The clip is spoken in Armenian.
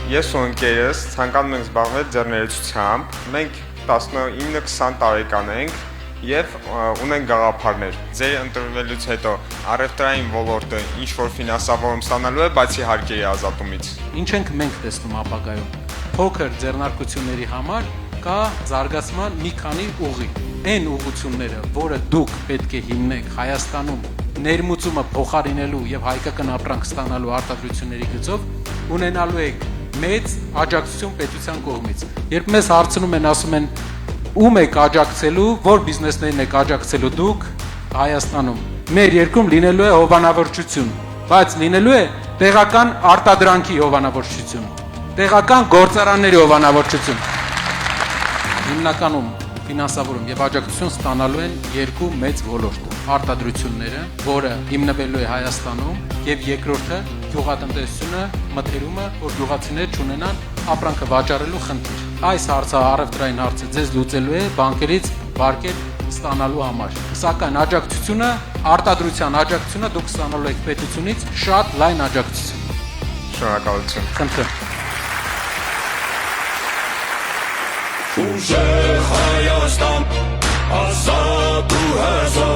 Ես ու ընկերս ցանկանում ենք զբաղվել ձեռներեցությամբ։ Մենք 19-20 տարեկան ենք եւ ունենք գաղափարներ։ Ձեր ընտրվելուց հետո առևտրային ոլորտը ինչ որ ֆինանսավորում ստանալու է, բայց իհարկե ազատումից։ Ինչ ենք մենք տեսնում ապագայում։ Փոքր ձեռնարկությունների համար կա զարգացման մի քանի ուղի։ Այն ուղղությունները, որը դուք պետք է հիմնեք Հայաստանում ներմուծումը փոխարինելու եւ հայկական ապրանք ստանալու արտադրությունների գծով, ունենալու եք մեծ աջակցություն պետության կողմից։ Երբ մեզ հարցնում են, ասում են, ում եք աջակցելու, որ բիզնեսներին եք աջակցելու դուք Հայաստանում։ Մեր երկրում լինելու է հովանավորչություն, բայց լինելու է տեղական արտադրանքի հովանավորչություն, տեղական գործարանների հովանավորչություն։ Հիմնականում ֆինանսավորում եւ աջակցություն ստանալու են երկու մեծ ոլորտ՝ արտադրությունները, որը հիմնվելու է Հայաստանում, եւ երկրորդը գյուղատնտեսությունը, մթերումը, որ գյուղացիները չունենան ապրանքը վաճառելու խնդիր։ Այս հարցը առևտրային հարցը ձեզ լուծելու է բանկերից վարկեր ստանալու համար։ Սակայն աջակցությունը, արտադրության աջակցությունը դուք ստանալու եք պետությունից շատ լայն աջակցություն։ Շնորհակալություն։ Խնդրեմ։ Ուժեղ Հայաստան, ազատ ու հզոր